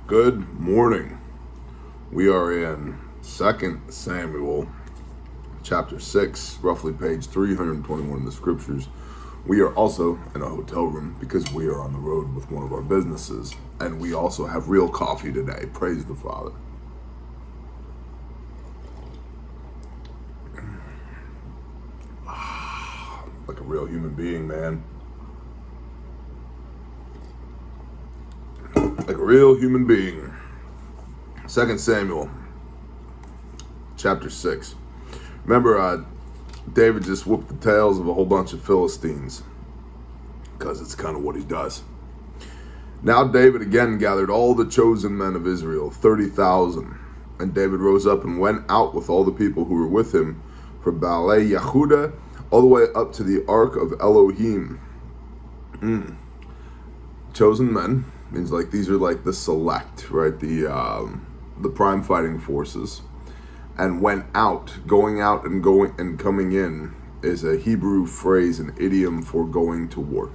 Good morning. We are in 2 Samuel chapter 6, roughly page 321 in the scriptures. We are also in a hotel room because we are on the road with one of our businesses, and we also have real coffee today. Praise the Father. Like a real human being, man. Like a real human being. 2 Samuel chapter 6. Remember, David just whooped the tails of a whole bunch of Philistines, because it's kind of what he does. Now David again gathered all the chosen men of Israel, 30,000. And David rose up and went out with all the people who were with him from Baalei Yehuda all the way up to the ark of Elohim. Chosen men means like these are like the select, right? The prime fighting forces. And went out, going out and going and coming in is a Hebrew phrase, an idiom for going to war.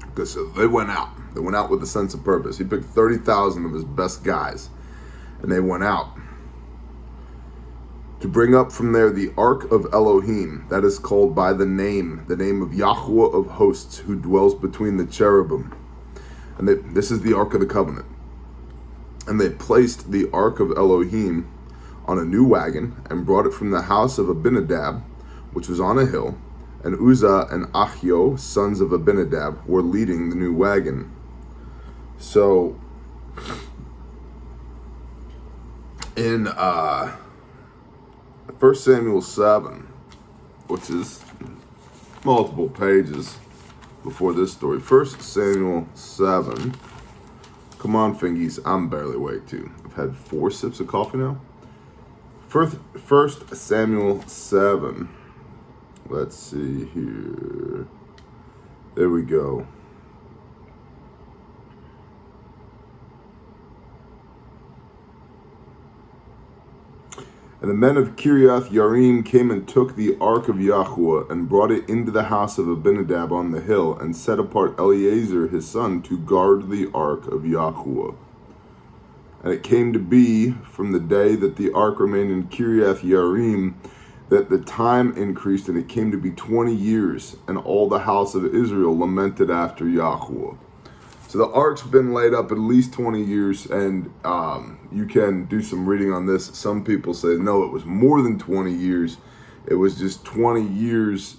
Because they went out. They went out with a sense of purpose. He picked 30,000 of his best guys, and they went out to bring up from there the ark of Elohim, that is called by the name of Yahweh of hosts, who dwells between the cherubim. And this is the ark of the covenant. And they placed the ark of Elohim on a new wagon and brought it from the house of Abinadab, which was on a hill. And Uzzah and Ahio, sons of Abinadab, were leading the new wagon. So, in 1 Samuel 7, which is multiple pages before this story. 1 Samuel 7. Come on, fingies. I'm barely awake, too. I've had 4 sips of coffee now. 1 Samuel 7. Let's see here. There we go. And the men of Kiriath Yarim came and took the ark of Yahweh and brought it into the house of Abinadab on the hill, and set apart Eleazar his son to guard the ark of Yahweh. And it came to be from the day that the ark remained in Kiriath Yarim that the time increased, and it came to be 20 years, and all the house of Israel lamented after Yahweh. So the ark's been laid up at least 20 years, and you can do some reading on this. Some people say, no, it was more than 20 years. It was just 20 years.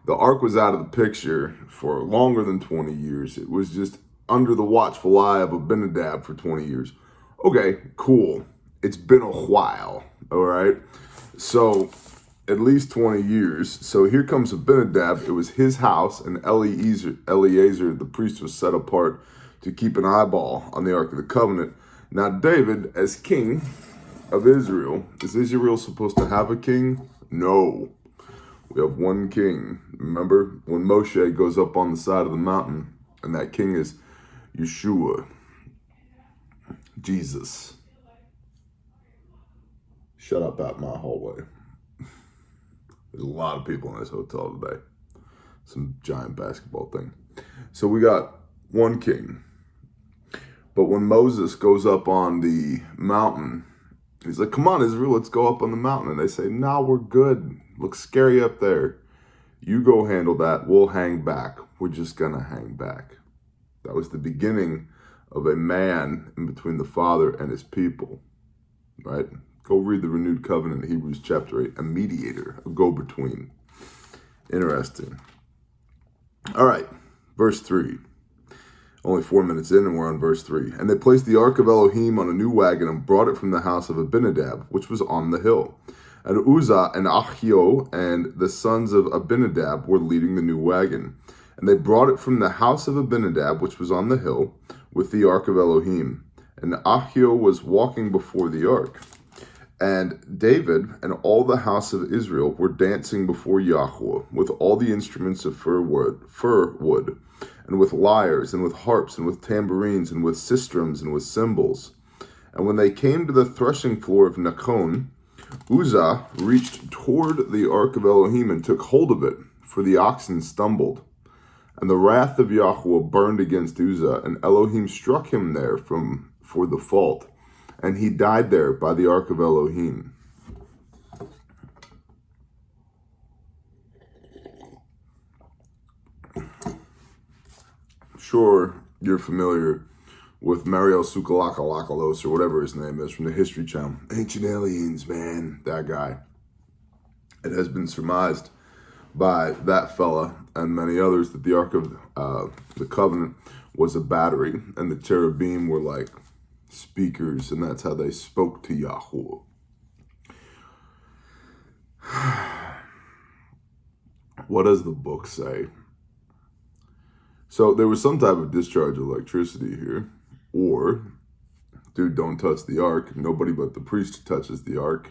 The ark was out of the picture for longer than 20 years. It was just under the watchful eye of Abinadab for 20 years. Okay, cool. It's been a while, all right? So at least 20 years. So here comes Abinadab. It was his house, and Eleazar, the priest, was set apart to keep an eyeball on the Ark of the Covenant. Now David, as king of Israel, is Israel supposed to have a king? No. We have one king. Remember when Moshe goes up on the side of the mountain, and that king is Yeshua, Jesus. Shut up out my hallway. There's a lot of people in this hotel today. Some giant basketball thing. So we got one king. But when Moses goes up on the mountain, he's like, come on, Israel, let's go up on the mountain. And they say, no, we're good. Looks scary up there. You go handle that. We'll hang back. We're just going to hang back. That was the beginning of a man in between the Father and his people. Right? Go read the renewed covenant in Hebrews chapter 8. A mediator, a go-between. Interesting. All right, verse 3. Only 4 minutes in, and we're on verse 3. And they placed the ark of Elohim on a new wagon and brought it from the house of Abinadab, which was on the hill. And Uzzah and Ahio and the sons of Abinadab were leading the new wagon. And they brought it from the house of Abinadab, which was on the hill, with the ark of Elohim. And Ahio was walking before the ark. And David and all the house of Israel were dancing before Yahweh with all the instruments of fir wood, and with lyres, and with harps, and with tambourines, and with sistrums, and with cymbals. And when they came to the threshing floor of Nachon, Uzzah reached toward the ark of Elohim and took hold of it, for the oxen stumbled. And the wrath of Yahweh burned against Uzzah, and Elohim struck him there for the fault, and he died there by the ark of Elohim. Sure, you're familiar with Mario Sukalakalalos, or whatever his name is, from the History Channel. Ancient Aliens, man, that guy. It has been surmised by that fella and many others that the Ark of the Covenant was a battery, and the cherubim were like speakers, and that's how they spoke to Yahweh. What does the book say? So there was some type of discharge of electricity here, or, dude, don't touch the ark. Nobody but the priest touches the ark.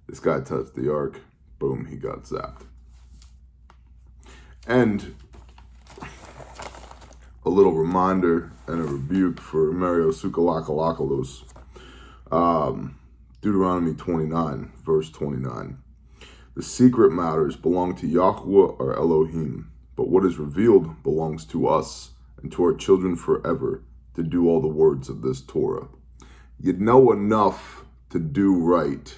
This guy touched the ark. Boom, he got zapped. And a little reminder and a rebuke for Mario Sukalakalalos. Deuteronomy 29, verse 29. The secret matters belong to Yahweh or Elohim, but what is revealed belongs to us and to our children forever to do all the words of this Torah. You know enough to do right.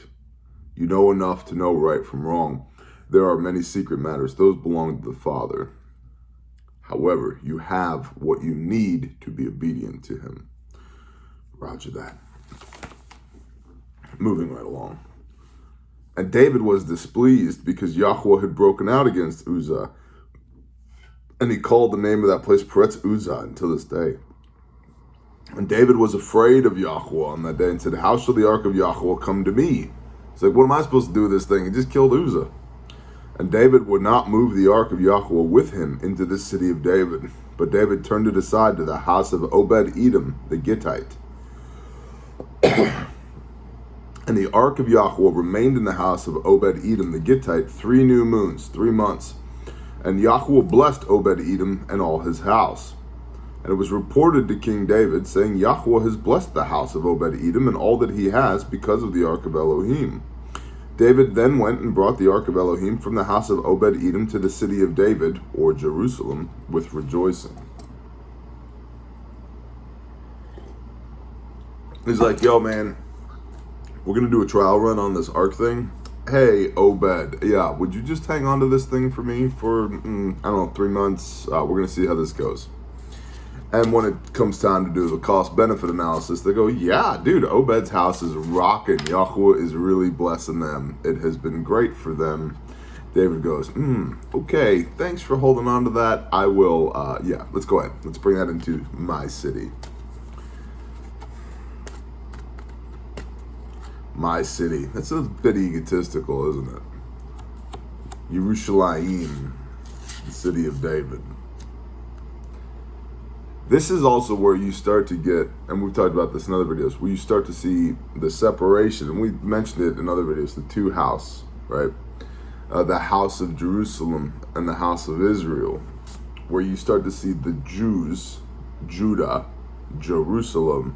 You know enough to know right from wrong. There are many secret matters. Those belong to the Father. However, you have what you need to be obedient to him. Roger that. Moving right along. And David was displeased because Yahweh had broken out against Uzzah. And he called the name of that place Peretz Uzzah until this day. And David was afraid of Yahweh on that day and said, how shall the ark of Yahweh come to me? It's like, what am I supposed to do with this thing? He just killed Uzzah. And David would not move the ark of Yahweh with him into the city of David. But David turned it aside to the house of Obed-Edom, the Gittite. And the ark of Yahweh remained in the house of Obed-Edom, the Gittite, 3 new moons, 3 months. And Yahweh blessed Obed-Edom and all his house. And it was reported to King David, saying, Yahweh has blessed the house of Obed-Edom and all that he has because of the ark of Elohim. David then went and brought the ark of Elohim from the house of Obed-Edom to the city of David, or Jerusalem, with rejoicing. He's like, yo, man, we're going to do a trial run on this ark thing. Hey, Obed, yeah, would you just hang on to this thing for me for, 3 months? We're going to see how this goes. And when it comes time to do the cost-benefit analysis, they go, yeah, dude, Obed's house is rocking. Yahweh is really blessing them. It has been great for them. David goes, okay, thanks for holding on to that. I will, let's go ahead. Let's bring that into my city. My city. That's a bit egotistical, isn't it? Yerushalayim, the city of David. This is also where you start to get, and we've talked about this in other videos, where you start to see the separation, and we mentioned it in other videos, the 2 houses, right? The house of Jerusalem and the house of Israel, where you start to see the Jews, Judah, Jerusalem,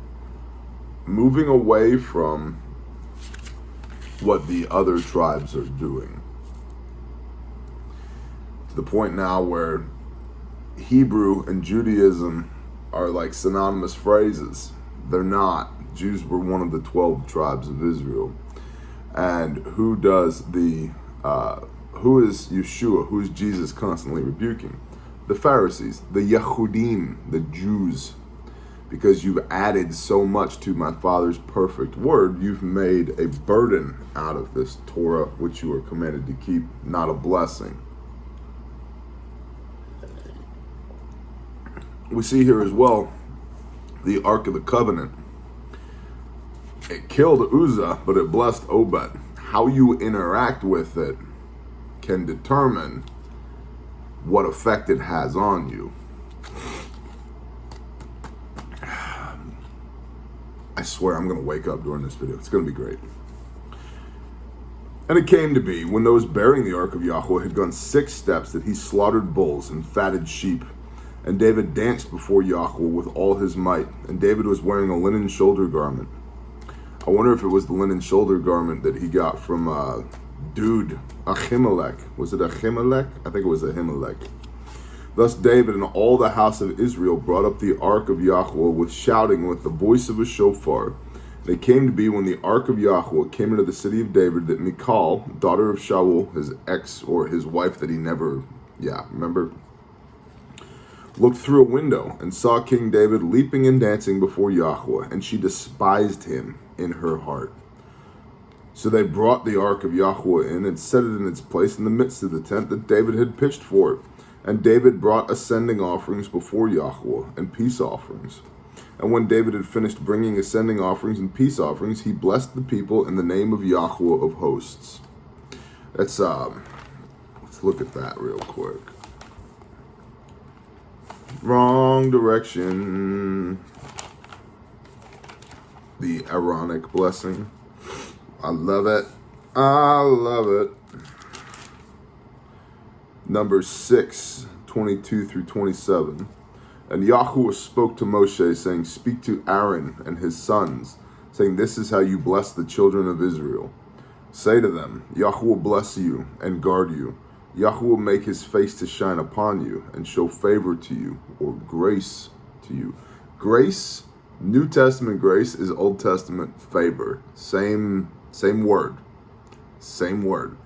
moving away from what the other tribes are doing. To the point now where Hebrew and Judaism are like synonymous phrases. They're not. Jews were one of the 12 tribes of Israel. And who is Yeshua? Who is Jesus constantly rebuking? The Pharisees, the Yehudim, the Jews. Because you've added so much to my Father's perfect word, you've made a burden out of this Torah, which you are commanded to keep, not a blessing. We see here as well the Ark of the Covenant. It killed Uzzah, but it blessed Obed. How you interact with it can determine what effect it has on you. I swear I'm going to wake up during this video. It's going to be great. And it came to be, when those bearing the Ark of Yahweh had gone 6 steps, that he slaughtered bulls and fatted sheep. And David danced before Yahweh with all his might. And David was wearing a linen shoulder garment. I wonder if it was the linen shoulder garment that he got from Ahimelech. Was it Ahimelech? I think it was Ahimelech. Thus David and all the house of Israel brought up the ark of Yahweh with shouting, with the voice of a shofar. And it came to be, when the ark of Yahweh came into the city of David, that Michal, daughter of Shaul, his ex, or his wife that he never, remember, looked through a window and saw King David leaping and dancing before Yahweh, and she despised him in her heart. So they brought the ark of Yahweh in and set it in its place in the midst of the tent that David had pitched for it. And David brought ascending offerings before Yahweh and peace offerings. And when David had finished bringing ascending offerings and peace offerings, he blessed the people in the name of Yahweh of hosts. Let's look at that real quick. Wrong direction. The Aaronic blessing. I love it. I love it. Numbers 6, 22 through 27. And Yahweh spoke to Moshe, saying, speak to Aaron and his sons, saying, this is how you bless the children of Israel. Say to them, Yahweh bless you and guard you. Yahweh make his face to shine upon you and show favor to you, or grace to you. Grace, New Testament grace, is Old Testament favor. Same word. Same word.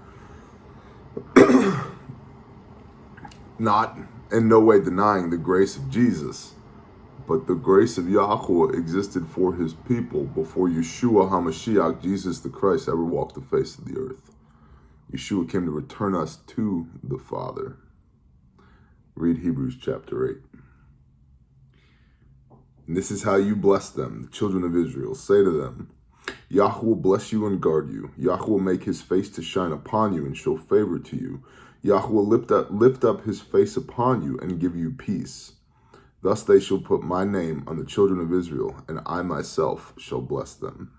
Not in no way denying the grace of Jesus, but the grace of Yahweh existed for his people before Yeshua HaMashiach, Jesus the Christ, ever walked the face of the earth. Yeshua came to return us to the Father. Read Hebrews chapter 8. And this is how you bless them, the children of Israel. Say to them, Yahweh bless you and guard you. Yahweh make his face to shine upon you and show favor to you. Yahweh lift up his face upon you and give you peace. Thus they shall put my name on the children of Israel, and I myself shall bless them.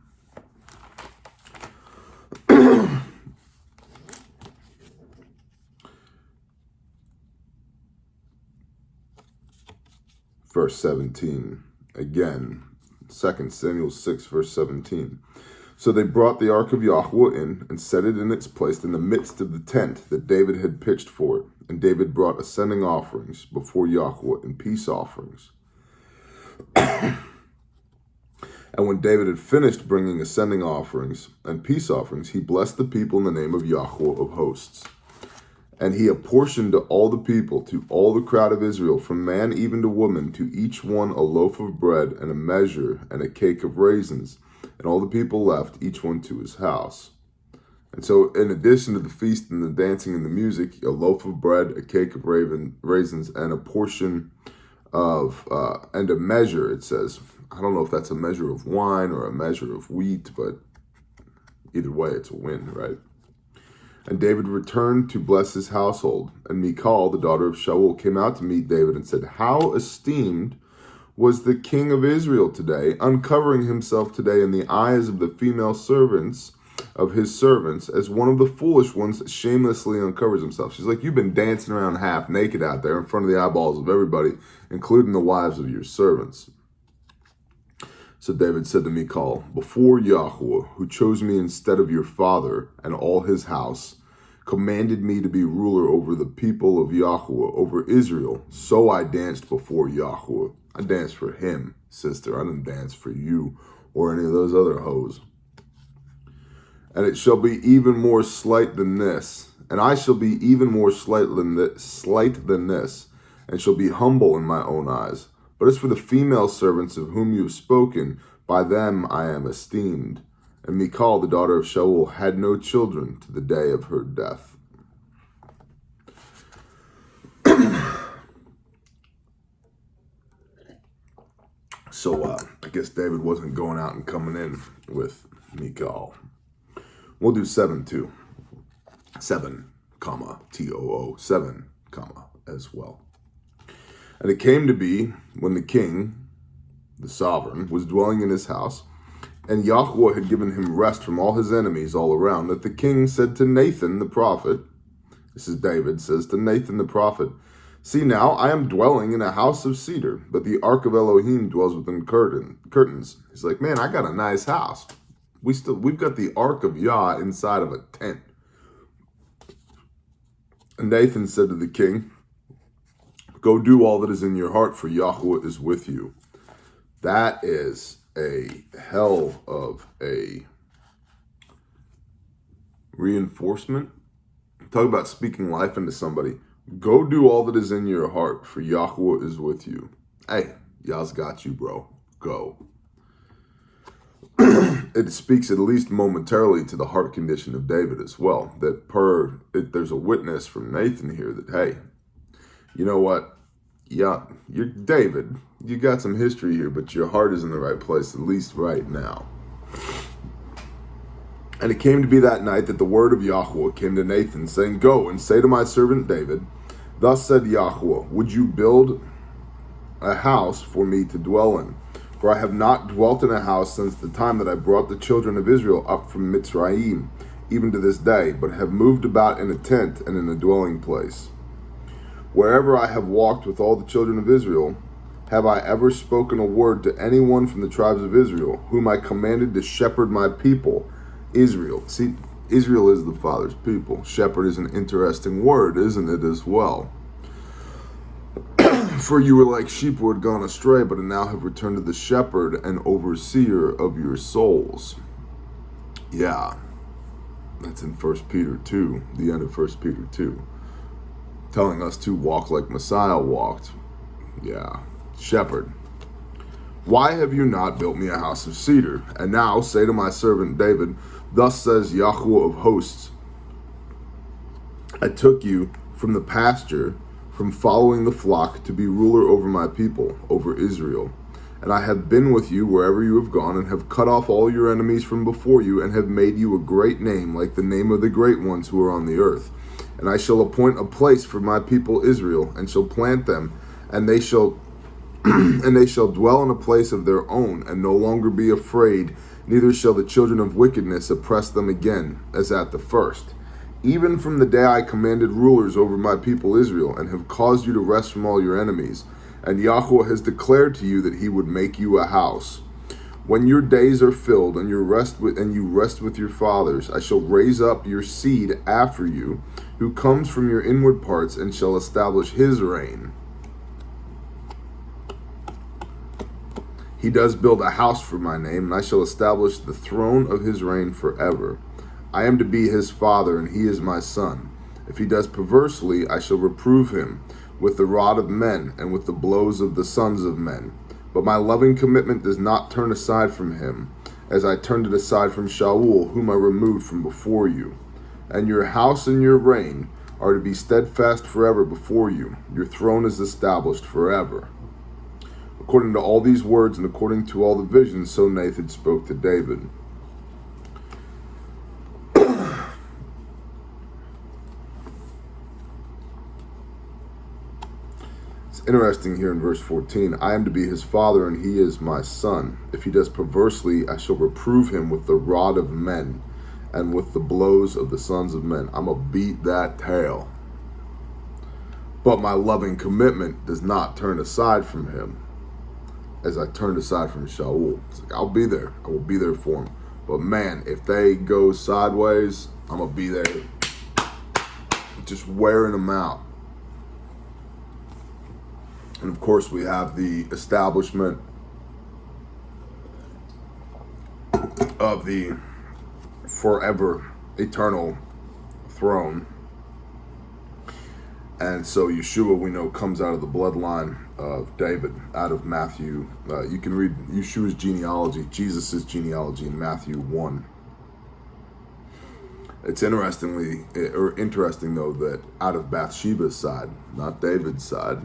Verse 17. Again, 2 Samuel 6, verse 17. So they brought the ark of Yahweh in and set it in its place in the midst of the tent that David had pitched for it. And David brought ascending offerings before Yahweh and peace offerings. And when David had finished bringing ascending offerings and peace offerings, he blessed the people in the name of Yahweh of hosts. And he apportioned to all the people, to all the crowd of Israel, from man even to woman, to each one a loaf of bread and a measure and a cake of raisins. And all the people left, each one to his house. And so, in addition to the feast and the dancing and the music, a loaf of bread, a cake of raisins, and a portion of, and a measure, it says. I don't know if that's a measure of wine or a measure of wheat, but either way, it's a win, right? And David returned to bless his household. And Michal, the daughter of Shaul, came out to meet David and said, how esteemed was the king of Israel today, uncovering himself today in the eyes of the female servants of his servants, as one of the foolish ones shamelessly uncovers himself. She's like, you've been dancing around half naked out there in front of the eyeballs of everybody, including the wives of your servants. So David said to Michal, before Yahweh, who chose me instead of your father and all his house, commanded me to be ruler over the people of Yahweh, over Israel, so I danced before Yahweh. I danced for him, sister. I didn't dance for you or any of those other hoes. And it shall be even more slight than this. And I shall be even more slight than this, and shall be humble in my own eyes. But as for the female servants of whom you have spoken, by them I am esteemed. And Michal, the daughter of Shaul, had no children to the day of her death. So I guess David wasn't going out and coming in with Michal. We'll do 7 too. 7, comma, T-O-O, 7, comma, as well. And it came to be when the king, the sovereign, was dwelling in his house, and Yahweh had given him rest from all his enemies all around, that the king said to Nathan the prophet, this is David, says to Nathan the prophet, see now, I am dwelling in a house of cedar, but the ark of Elohim dwells within curtains. He's like, man, I got a nice house. We've got the ark of Yah inside of a tent. And Nathan said to the king, Go do all that is in your heart, for Yahweh is with you. That is a hell of a reinforcement. Talk about speaking life into somebody. Go do all that is in your heart, for Yahweh is with you. Hey, Yah's got you, bro. Go. It speaks at least momentarily to the heart condition of David as well. That there's a witness from Nathan here that, hey, you know what? Yeah, you're David. You got some history here, but your heart is in the right place, at least right now. And it came to be that night that the word of Yahweh came to Nathan, saying, Go and say to my servant David, Thus said Yahweh, would you build a house for me to dwell in? For I have not dwelt in a house since the time that I brought the children of Israel up from Mitzrayim, even to this day, but have moved about in a tent and in a dwelling place. Wherever I have walked with all the children of Israel, have I ever spoken a word to anyone from the tribes of Israel, whom I commanded to shepherd my people, Israel. See, Israel is the Father's people. Shepherd is an interesting word, isn't it, as well? For you were like sheep who had gone astray, but now have returned to the shepherd and overseer of your souls. Yeah, that's in 1 Peter 2, the end of 1 Peter 2. Telling us to walk like Messiah walked. Yeah, shepherd. Why have you not built me a house of cedar? And now say to my servant David, Thus says Yahweh of hosts, I took you from the pasture, from following the flock, to be ruler over my people, over Israel. And I have been with you wherever you have gone, and have cut off all your enemies from before you, and have made you a great name, like the name of the great ones who are on the earth. And I shall appoint a place for my people Israel, and shall plant them, and they shall and they shall dwell in a place of their own, and no longer be afraid, neither shall the children of wickedness oppress them again, as at the first. Even from the day I commanded rulers over my people Israel, and have caused you to rest from all your enemies, and Yahweh has declared to you that he would make you a house. When your days are filled, and you rest with your fathers, I shall raise up your seed after you, who comes from your inward parts, and shall establish his reign. He does build a house for my name, and I shall establish the throne of his reign forever. I am to be his father, and he is my son. If he does perversely, I shall reprove him with the rod of men and with the blows of the sons of men. But my loving commitment does not turn aside from him, as I turned it aside from Shaul, whom I removed from before you. And your house and your reign are to be steadfast forever before you. Your throne is established forever. According to all these words and according to all the visions, so Nathan spoke to David. It's interesting here in verse 14. I am to be his father, and he is my son. If he does perversely, I shall reprove him with the rod of men and with the blows of the sons of men. I'm going to beat that tail. But my loving commitment does not turn aside from him, as I turned aside from Shaul. It's like, I'll be there. I will be there for him. But man, if they go sideways, I'm going to be there just wearing them out. And of course, we have the establishment of the forever, eternal throne. And so Yeshua, we know, comes out of the bloodline of David, out of Matthew. You can read Yeshua's genealogy, Jesus' genealogy in Matthew 1. It's interesting though, that out of Bathsheba's side, not David's side,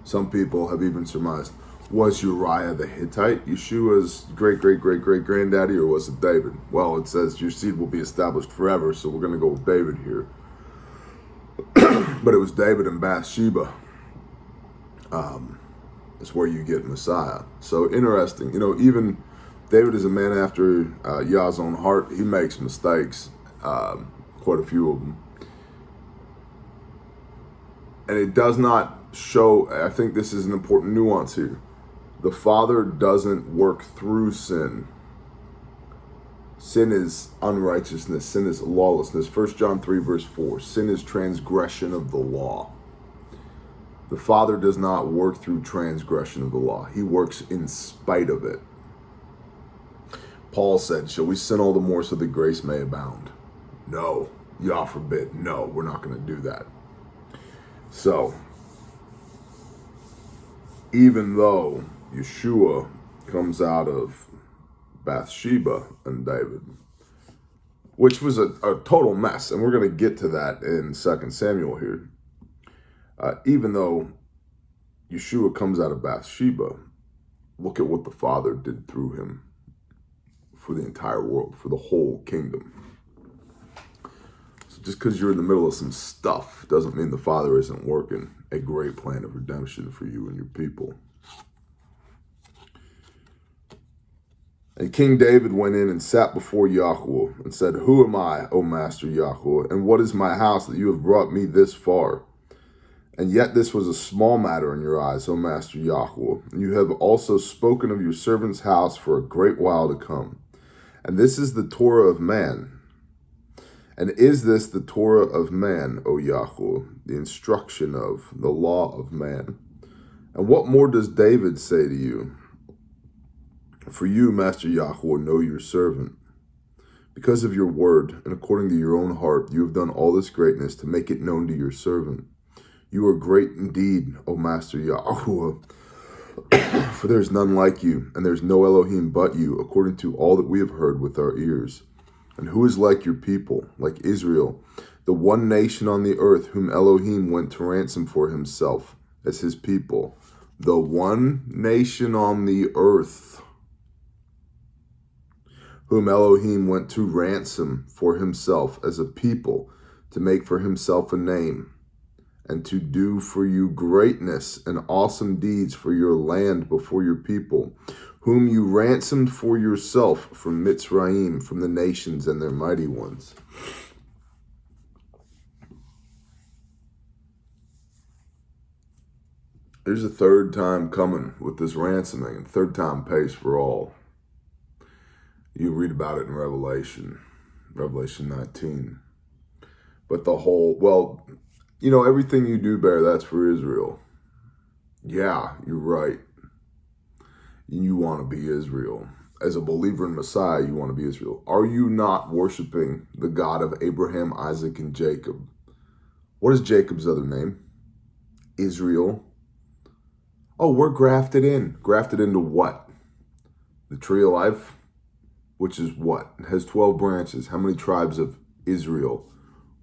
some people have even surmised, was Uriah the Hittite Yeshua's great-great-great-great-granddaddy, or was it David? Well, it says your seed will be established forever, so we're going to go with David here. But it was David and Bathsheba. It's where you get Messiah. So interesting. You know, even David is a man after Yah's own heart. He makes mistakes, quite a few of them. And it does not show, I think this is an important nuance here. The Father doesn't work through sin. Sin is unrighteousness. Sin is lawlessness. 1 John 3 verse 4. Sin is transgression of the law. The Father does not work through transgression of the law. He works in spite of it. Paul said, shall we sin all the more so that grace may abound? No. Yah forbid. No, we're not going to do that. So, even though Yeshua comes out of Bathsheba and David, which was a total mess, and we're going to get to that in 2 Samuel here. Even though Yeshua comes out of Bathsheba, look at what the Father did through him for the entire world, for the whole kingdom. So just because you're in the middle of some stuff doesn't mean the Father isn't working a great plan of redemption for you and your people. And King David went in and sat before Yahweh and said, who am I, O Master Yahweh, and what is my house that you have brought me this far? And yet this was a small matter in your eyes, O Master Yahweh. And you have also spoken of your servant's house for a great while to come. And this is the Torah of man. And is this the Torah of man, O Yahweh, the instruction of the law of man? And what more does David say to you? For you, Master Yahweh, know your servant. Because of your word, and according to your own heart, you have done all this greatness to make it known to your servant. You are great indeed, O Master Yahweh, for there is none like you, and there is no Elohim but you, according to all that we have heard with our ears. And who is like your people, like Israel, the one nation on the earth whom Elohim went to ransom for himself as his people? The one nation on the earth whom Elohim went to ransom for himself as a people, to make for himself a name, and to do for you greatness and awesome deeds for your land before your people, whom you ransomed for yourself from Mitzrayim, from the nations and their mighty ones. There's a third time coming with this ransoming, and third time pays for all. You read about it in Revelation 19. But the whole, well, you know, everything you do, Bear, that's for Israel. Yeah, you're right. You want to be Israel. As a believer in Messiah, you want to be Israel. Are you not worshiping the God of Abraham, Isaac, and Jacob? What is Jacob's other name? Israel. Oh, we're grafted in. Grafted into what? The tree of life? Which is what? It has 12 branches. How many tribes of Israel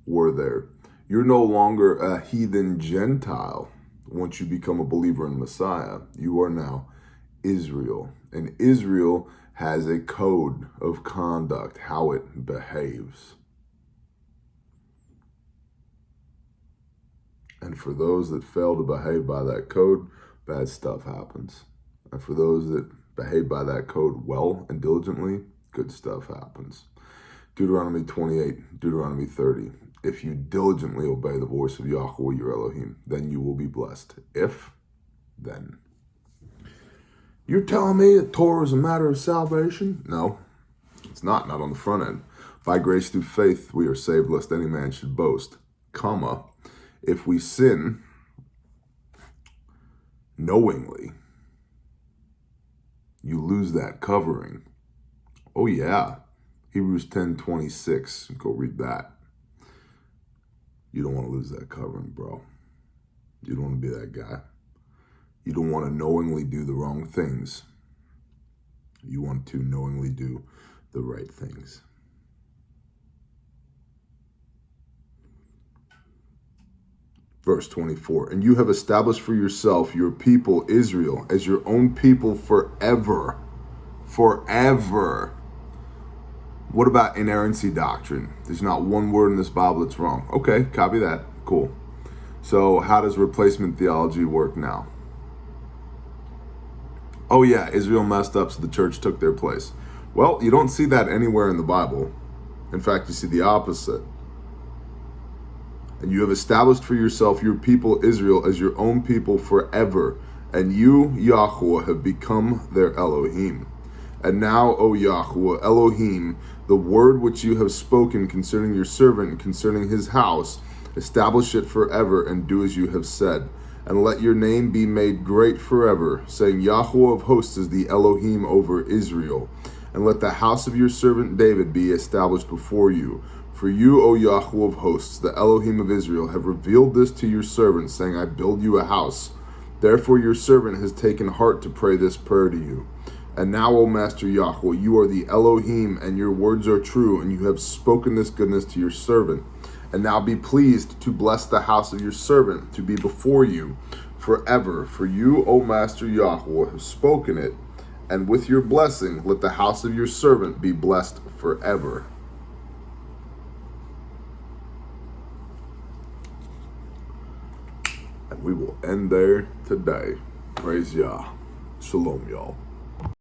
were there? You're no longer a heathen Gentile once you become a believer in Messiah. You are now Israel. And Israel has a code of conduct, how it behaves. And for those that fail to behave by that code, bad stuff happens. And for those that behave by that code well and diligently, good stuff happens. Deuteronomy 28, Deuteronomy 30. If you diligently obey the voice of Yahweh your Elohim, then you will be blessed. If, then. You're telling me that Torah is a matter of salvation? No, it's not on the front end. By grace through faith we are saved, lest any man should boast. Comma, if we sin knowingly, you lose that covering. Oh yeah, Hebrews 10:26. Go read that. You don't want to lose that covering, bro. You don't want to be that guy. You don't want to knowingly do the wrong things. You want to knowingly do the right things. Verse 24, and you have established for yourself your people, Israel, as your own people forever. Forever. What about inerrancy doctrine? There's not one word in this Bible that's wrong. Okay, copy that. Cool. So how does replacement theology work now? Oh yeah, Israel messed up, so the church took their place. Well, you don't see that anywhere in the Bible. In fact, you see the opposite. And you have established for yourself your people Israel as your own people forever. And you, Yahweh, have become their Elohim. And now, O Yahweh, Elohim, the word which you have spoken concerning your servant and concerning his house, establish it forever, and do as you have said. And let your name be made great forever, saying, Yahweh of hosts is the Elohim over Israel. And let the house of your servant David be established before you. For you, O Yahweh of hosts, the Elohim of Israel, have revealed this to your servant, saying, I build you a house. Therefore your servant has taken heart to pray this prayer to you. And now, O Master Yahweh, you are the Elohim, and your words are true, and you have spoken this goodness to your servant. And now be pleased to bless the house of your servant, to be before you forever. For you, O Master Yahweh, have spoken it, and with your blessing let the house of your servant be blessed forever. And we will end there today. Praise Yah. Shalom, y'all.